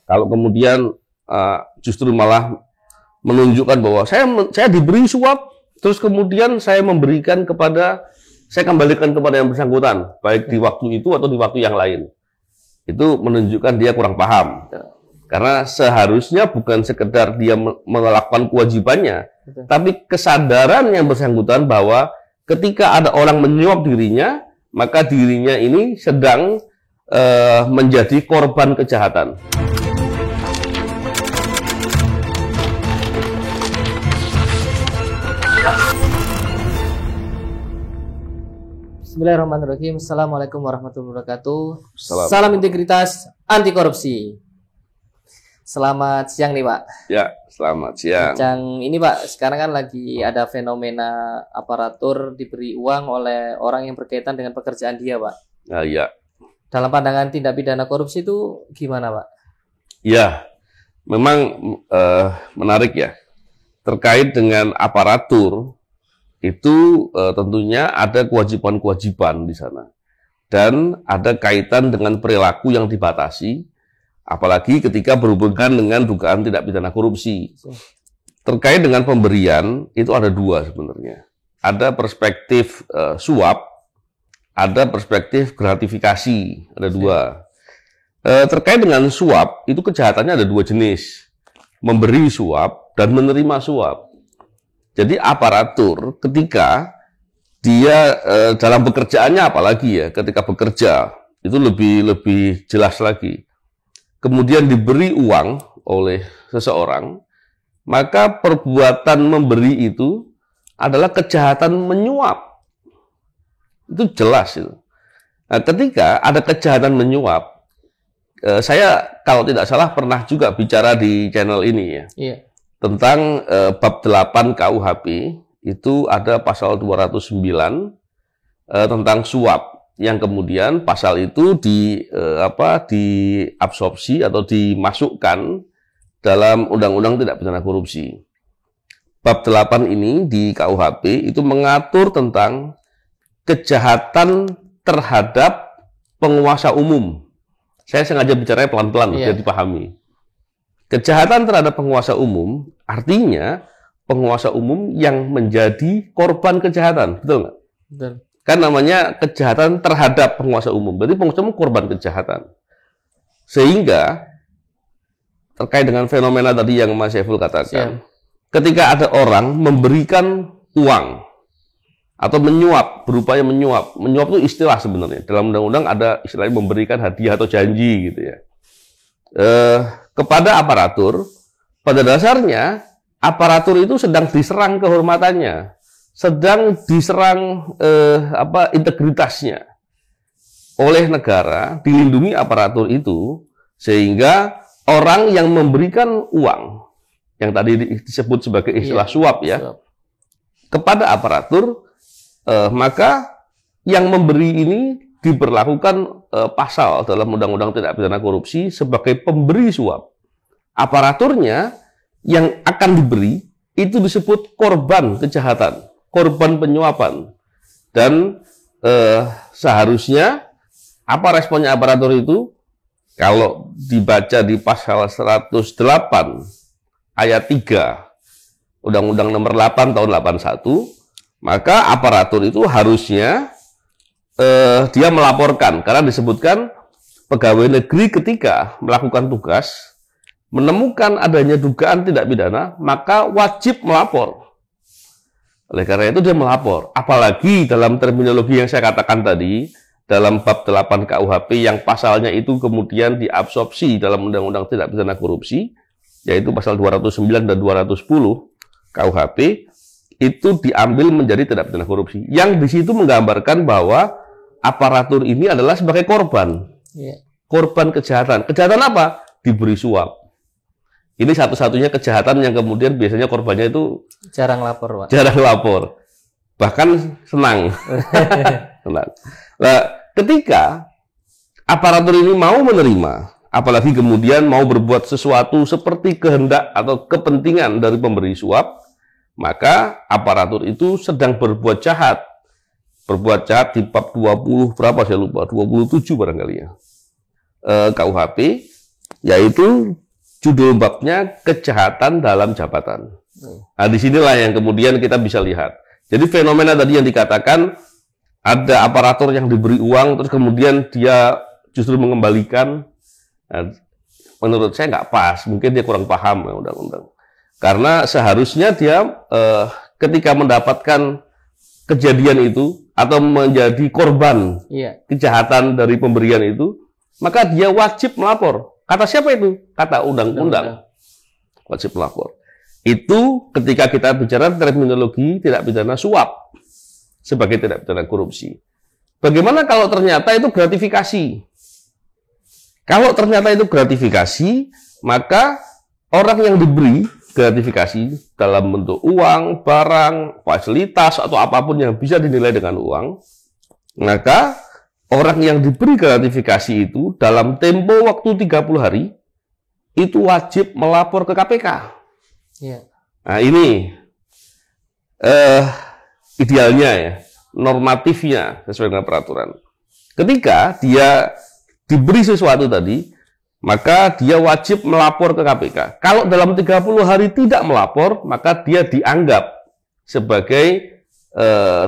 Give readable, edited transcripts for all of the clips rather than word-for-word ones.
Kalau kemudian justru malah menunjukkan bahwa saya diberi suap, terus kemudian saya kembalikan kepada yang bersangkutan, baik di waktu itu atau di waktu yang lain. Itu menunjukkan dia kurang paham. Karena seharusnya bukan sekedar dia melakukan kewajibannya, tapi kesadaran yang bersangkutan bahwa ketika ada orang menyuap dirinya, maka dirinya ini sedang menjadi korban kejahatan. Bismillahirrahmanirrahim. Assalamualaikum warahmatullahi wabarakatuh. Salam integritas, anti korupsi. Selamat siang nih Pak. Ya, selamat siang. Yang ini Pak, sekarang kan lagi ada fenomena aparatur diberi uang oleh orang yang berkaitan dengan pekerjaan dia Pak. Ya. Dalam pandangan tindak pidana korupsi itu gimana Pak? Ya, memang menarik ya. Terkait dengan aparatur, itu tentunya ada kewajiban-kewajiban di sana. Dan ada kaitan dengan perilaku yang dibatasi, apalagi ketika berhubungan dengan dugaan tindak pidana korupsi. Terkait dengan pemberian, itu ada dua sebenarnya. Ada perspektif suap, ada perspektif gratifikasi, ada dua. Terkait dengan suap, itu kejahatannya ada dua jenis. Memberi suap dan menerima suap. Jadi aparatur ketika dia dalam pekerjaannya, apalagi ya ketika bekerja itu lebih jelas lagi. Kemudian diberi uang oleh seseorang, maka perbuatan memberi itu adalah kejahatan menyuap. Itu jelas itu. Nah, ketika ada kejahatan menyuap, saya kalau tidak salah pernah juga bicara di channel ini ya. Iya. Tentang bab 8 KUHP, itu ada pasal 209 tentang suap, yang kemudian pasal itu diabsorpsi atau dimasukkan dalam Undang-Undang Tindak Pidana Korupsi. Bab 8 ini di KUHP itu mengatur tentang kejahatan terhadap penguasa umum. Saya sengaja bicaranya pelan-pelan biar dipahami. Kejahatan terhadap penguasa umum artinya penguasa umum yang menjadi korban kejahatan, betul nggak? Betul. Kan namanya kejahatan terhadap penguasa umum, berarti penguasa umum korban kejahatan. Sehingga terkait dengan fenomena tadi yang Mas Syaiful katakan, ketika ada orang memberikan uang atau menyuap, berupaya menyuap itu istilah sebenarnya. Dalam undang-undang ada istilahnya memberikan hadiah atau janji gitu ya. Kepada aparatur, pada dasarnya aparatur itu sedang diserang kehormatannya, sedang diserang integritasnya oleh negara, dilindungi aparatur itu, sehingga orang yang memberikan uang, yang tadi disebut sebagai istilah suap ya, kepada aparatur, maka yang memberi ini diberlakukan pasal dalam Undang-Undang Tindak Pidana Korupsi sebagai pemberi suap. Aparaturnya yang akan diberi itu disebut korban kejahatan, korban penyuapan. Dan seharusnya apa responnya aparatur itu? Kalau dibaca di pasal 108 ayat 3 Undang-Undang Nomor 8 tahun 81, maka aparatur itu harusnya dia melaporkan, karena disebutkan pegawai negeri ketika melakukan tugas menemukan adanya dugaan tindak pidana, maka wajib melapor. Oleh karena itu dia melapor. Apalagi dalam terminologi yang saya katakan tadi, dalam bab 8 KUHP yang pasalnya itu kemudian diabsorpsi dalam Undang-Undang Tindak Pidana Korupsi, yaitu pasal 209 dan 210 KUHP, itu diambil menjadi tindak pidana korupsi. Yang di situ menggambarkan bahwa aparatur ini adalah sebagai korban. Korban kejahatan. Kejahatan apa? Diberi suap. Ini satu-satunya kejahatan yang kemudian biasanya korbannya itu jarang lapor, Pak. Jarang lapor. Bahkan senang. Senang. Nah, ketika aparatur ini mau menerima, apalagi kemudian mau berbuat sesuatu seperti kehendak atau kepentingan dari pemberi suap, maka aparatur itu sedang berbuat jahat. Berbuat jahat di bab 20 berapa saya lupa, 27 barangkali ya. KUHP, yaitu judul babnya kejahatan dalam jabatan. Nah, disinilah yang kemudian kita bisa lihat. Jadi fenomena tadi yang dikatakan ada aparatur yang diberi uang, terus kemudian dia justru mengembalikan. Nah, menurut saya nggak pas, mungkin dia kurang paham ya undang-undang. Karena seharusnya dia ketika mendapatkan kejadian itu atau menjadi korban kejahatan dari pemberian itu, maka dia wajib melapor. Kata siapa itu? Kata undang-undang. Wajib melapor. Itu ketika kita bicara terminologi tidak pidana suap sebagai tidak pidana korupsi. Bagaimana kalau ternyata itu gratifikasi? Kalau ternyata itu gratifikasi, maka orang yang diberi gratifikasi dalam bentuk uang, barang, fasilitas, atau apapun yang bisa dinilai dengan uang, maka orang yang diberi gratifikasi itu dalam tempo waktu 30 hari, itu wajib melapor ke KPK. Nah ini idealnya ya, normatifnya sesuai dengan peraturan. Ketika dia diberi sesuatu tadi, maka dia wajib melapor ke KPK. Kalau dalam 30 hari tidak melapor, maka dia dianggap sebagai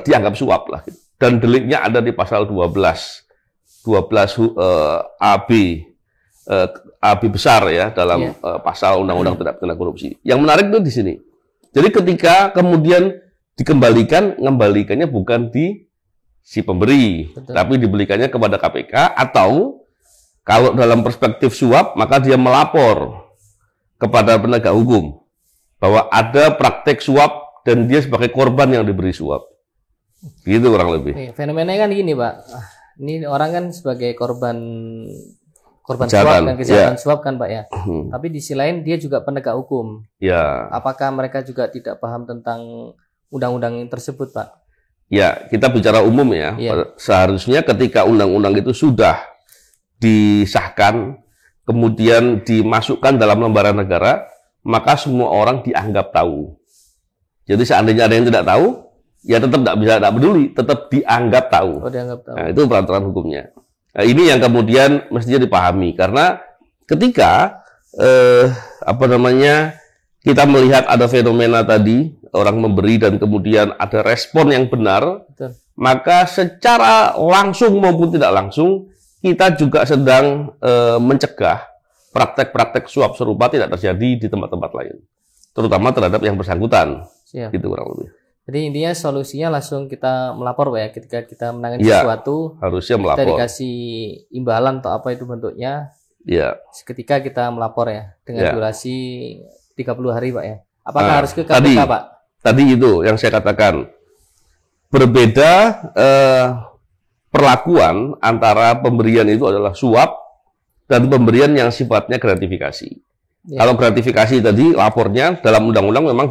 dianggap suap lah. Dan deliknya ada di pasal 12 AB besar ya dalam pasal undang-undang tindak pidana korupsi. Yang menarik itu di sini. Jadi ketika kemudian dikembalikan, ngembalikannya bukan di si pemberi, tapi dibelikannya kepada KPK, atau kalau dalam perspektif suap, maka dia melapor kepada penegak hukum bahwa ada praktek suap dan dia sebagai korban yang diberi suap. Gitu kurang lebih. Fenomenanya kan gini, Pak. Ini orang kan sebagai korban suap dan kejahatan suap kan, Pak ya. Tapi di sisi lain dia juga penegak hukum. Ya. Apakah mereka juga tidak paham tentang undang-undang tersebut, Pak? Ya, kita bicara umum ya. Seharusnya ketika undang-undang itu sudah disahkan, kemudian dimasukkan dalam lembaran negara, maka semua orang dianggap tahu. Jadi seandainya ada yang tidak tahu, ya tetap tidak peduli, tetap dianggap tahu. Dianggap tahu. Nah, itu peraturan hukumnya. Nah, ini yang kemudian mestinya dipahami, karena ketika kita melihat ada fenomena tadi, orang memberi dan kemudian ada respon yang benar, maka secara langsung maupun tidak langsung kita juga sedang mencegah praktek-praktek suap serupa tidak terjadi di tempat-tempat lain, terutama terhadap yang bersangkutan. Gitu kurang lebih. Jadi intinya solusinya langsung kita melapor, Pak ya, ketika kita menangani sesuatu, harusnya melapor. Kita dikasih imbalan atau apa itu bentuknya. Seketika kita melapor ya, dengan durasi 30 hari, Pak ya. Apakah harus ke KPK, Pak? Tadi itu yang saya katakan, berbeda perlakuan antara pemberian itu adalah suap dan pemberian yang sifatnya gratifikasi. Kalau gratifikasi tadi lapornya dalam undang-undang memang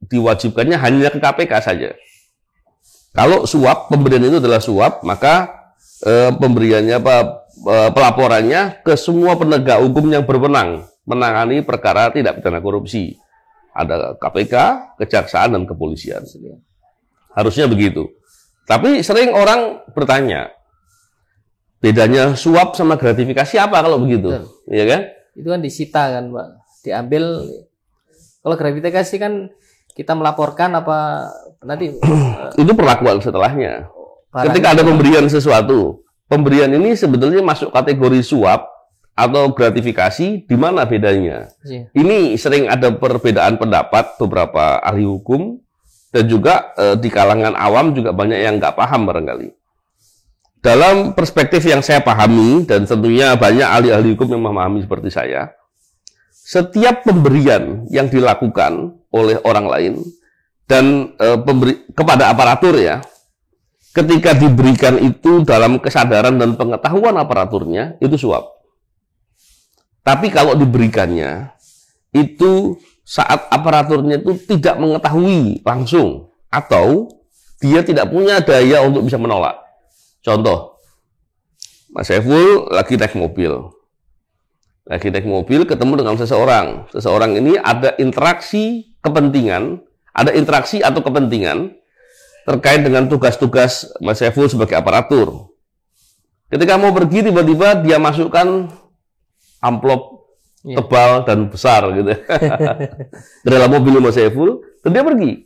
diwajibkannya hanya ke KPK saja. Kalau suap, pemberian itu adalah suap, maka pemberiannya pelaporannya ke semua penegak hukum yang berwenang menangani perkara tidak pidana korupsi. Ada KPK, Kejaksaan, dan Kepolisian. Harusnya begitu. Tapi sering orang bertanya, bedanya suap sama gratifikasi apa kalau begitu? Iya kan? Itu kan disita kan, Pak. Diambil. Kalau gratifikasi kan kita melaporkan apa nanti itu perlakuan setelahnya. Ketika ada pemberian sesuatu, pemberian ini sebetulnya masuk kategori suap atau gratifikasi, di mana bedanya? Ini sering ada perbedaan pendapat beberapa ahli hukum dan juga di kalangan awam juga banyak yang nggak paham barangkali. Dalam perspektif yang saya pahami dan tentunya banyak ahli-ahli hukum yang memahami seperti saya, setiap pemberian yang dilakukan oleh orang lain dan kepada aparatur ya, ketika diberikan itu dalam kesadaran dan pengetahuan aparaturnya, itu suap. Tapi kalau diberikannya itu saat aparaturnya itu tidak mengetahui langsung atau dia tidak punya daya untuk bisa menolak. Contoh, Mas Saiful lagi naik mobil ketemu dengan seseorang. Seseorang ini ada interaksi atau kepentingan terkait dengan tugas-tugas Mas Saiful sebagai aparatur. Ketika mau pergi, tiba-tiba dia masukkan amplop tebal dan besar gitu ke dalam mobil Mas Saiful, dan dia pergi.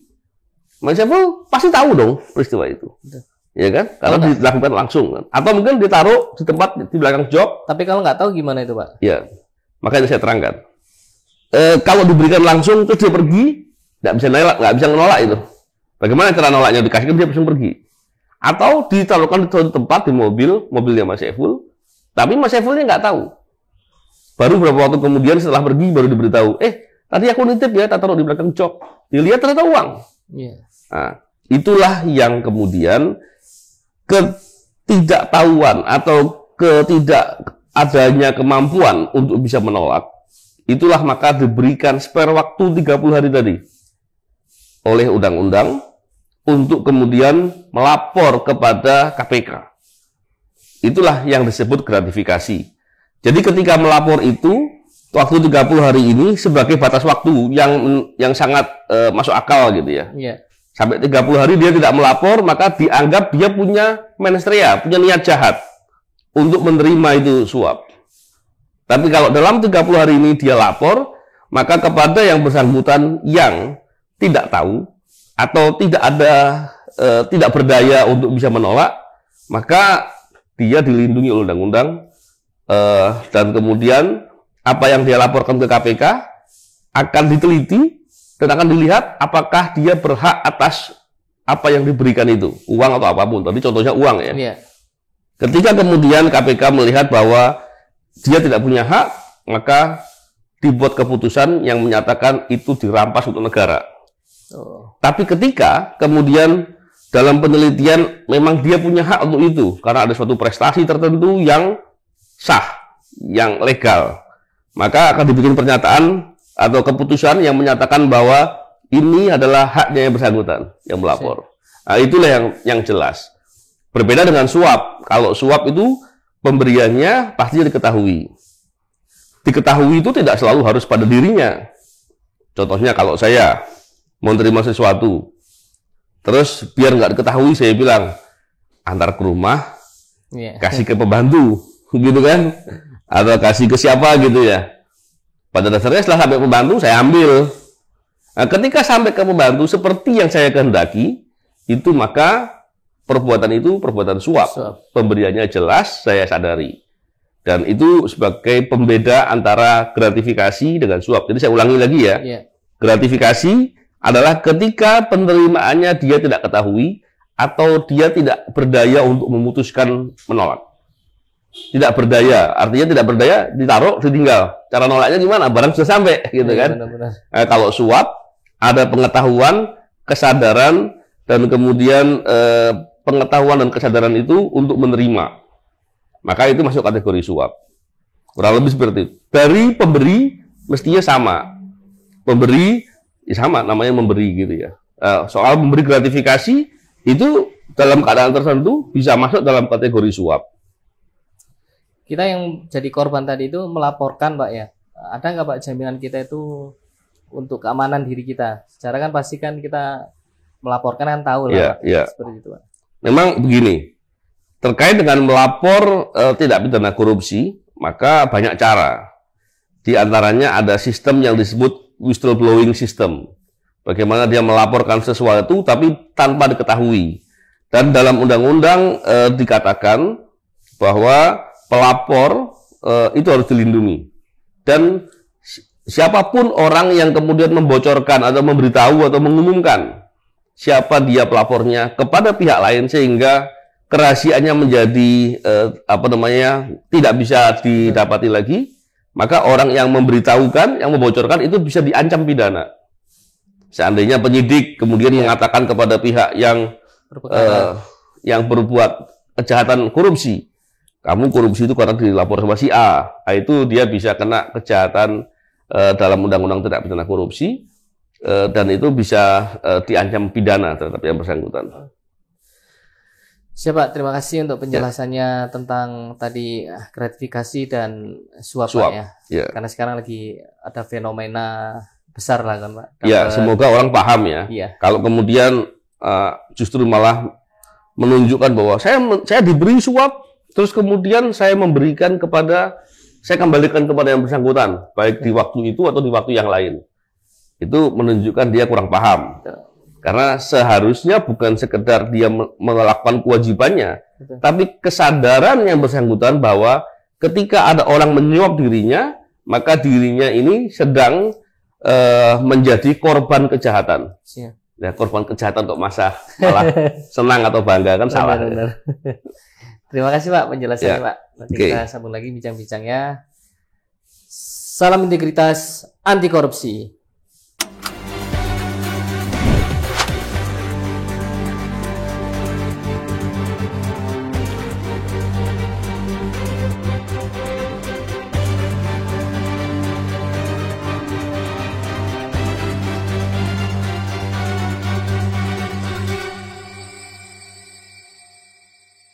Mas Saiful pasti tahu dong peristiwa itu. Ya kan? Karena dilakukan langsung kan. Atau mungkin ditaruh di tempat di belakang jok. Tapi kalau nggak tahu gimana itu, Pak? Ya, makanya saya terangkan. Kalau diberikan langsung terus dia pergi, nggak bisa menolak itu. Bagaimana cara nolaknya? Dikasihkan dia langsung pergi. Atau ditaruhkan di tempat di mobilnya Mas Saiful, tapi Mas Saifulnya nggak tahu. Baru beberapa waktu kemudian setelah pergi baru diberitahu, tadi aku nitip ya, tak taruh di belakang jok. Dilihat ternyata uang. Nah, itulah yang kemudian ketidaktahuan atau ketidakadanya kemampuan untuk bisa menolak. Itulah maka diberikan spare waktu 30 hari tadi oleh undang-undang untuk kemudian melapor kepada KPK. Itulah yang disebut gratifikasi. Jadi ketika melapor itu, waktu 30 hari ini sebagai batas waktu yang sangat masuk akal gitu ya. Sampai 30 hari dia tidak melapor, maka dianggap dia punya mensrea, punya niat jahat untuk menerima itu suap. Tapi kalau dalam 30 hari ini dia lapor, maka kepada yang bersangkutan yang tidak tahu atau tidak berdaya untuk bisa menolak, maka dia dilindungi oleh undang-undang. Dan kemudian apa yang dia laporkan ke KPK akan diteliti dan akan dilihat apakah dia berhak atas apa yang diberikan itu, uang atau apapun. Tadi contohnya uang ya. Ketika kemudian KPK melihat bahwa dia tidak punya hak, maka dibuat keputusan yang menyatakan itu dirampas untuk negara. Tapi ketika kemudian dalam penelitian memang dia punya hak untuk itu karena ada suatu prestasi tertentu yang sah, yang legal, maka akan dibikin pernyataan atau keputusan yang menyatakan bahwa ini adalah haknya yang bersangkutan yang melapor. Nah, itulah yang jelas. Berbeda dengan suap. Kalau suap itu pemberiannya pasti diketahui. Diketahui itu tidak selalu harus pada dirinya. Contohnya kalau saya mau menerima sesuatu, terus biar nggak diketahui saya bilang antar ke rumah, kasih ke pembantu. Gitu kan, atau kasih ke siapa gitu ya. Pada dasarnya setelah sampai pembantu saya ambil. Nah, ketika sampai ke pembantu seperti yang saya kehendaki, itu maka perbuatan itu perbuatan suap. Pemberiannya jelas, saya sadari. Dan itu sebagai pembeda antara gratifikasi dengan suap. Jadi saya ulangi lagi ya. Gratifikasi adalah ketika penerimaannya dia tidak ketahui atau dia tidak berdaya untuk memutuskan menolak. Tidak berdaya, artinya tidak berdaya, ditaruh, ditinggal. Cara nolaknya gimana? Barang sudah sampai, gitu kan? Kalau suap, ada pengetahuan, kesadaran, dan kemudian pengetahuan dan kesadaran itu untuk menerima. Maka itu masuk kategori suap. Kurang lebih seperti itu. Dari pemberi, mestinya sama. Pemberi, sama, namanya memberi gitu ya. Soal memberi gratifikasi, itu dalam keadaan tertentu bisa masuk dalam kategori suap. Kita yang jadi korban tadi itu melaporkan, Pak ya. Ada nggak Pak jaminan kita itu untuk keamanan diri kita? Secara kan pasti kan kita melaporkan kan tahu lah. Seperti itu, Pak. Memang begini, terkait dengan melapor tidak pidana korupsi, maka banyak cara. Di antaranya ada sistem yang disebut whistleblowing system. Bagaimana dia melaporkan sesuatu tapi tanpa diketahui. Dan dalam undang-undang dikatakan bahwa pelapor itu harus dilindungi. Dan siapapun orang yang kemudian membocorkan atau memberitahu atau mengumumkan siapa dia pelapornya kepada pihak lain sehingga kerahasiaannya menjadi tidak bisa didapati lagi, maka orang yang memberitahukan, yang membocorkan itu bisa diancam pidana. Seandainya penyidik kemudian mengatakan kepada pihak yang berbuat kejahatan korupsi, kamu korupsi itu karena dilapor sama si A, nah, itu dia bisa kena kejahatan dalam undang-undang tidak pidana korupsi, dan itu bisa diancam pidana terhadap yang bersangkutan. Siap Pak, terima kasih untuk penjelasannya tentang tadi gratifikasi dan suap. Pak ya. Karena sekarang lagi ada fenomena besar lah kan Pak. Ya, semoga orang paham ya. Kalau kemudian justru malah menunjukkan bahwa saya diberi suap, terus kemudian saya memberikan kepada saya kembalikan kepada yang bersangkutan, baik di waktu itu atau di waktu yang lain. Itu menunjukkan dia kurang paham. Betul. Karena seharusnya bukan sekedar dia melakukan kewajibannya, Betul. tapi kesadaran yang bersangkutan bahwa ketika ada orang menyuap dirinya, maka dirinya ini sedang menjadi korban kejahatan. Iya. Ya, korban kejahatan untuk malah senang atau bangga kan salah. Benar. Terima kasih Pak penjelasannya Ya. Pak. Nanti Oke. kita sambung lagi bincang-bincangnya. Salam integritas, anti korupsi.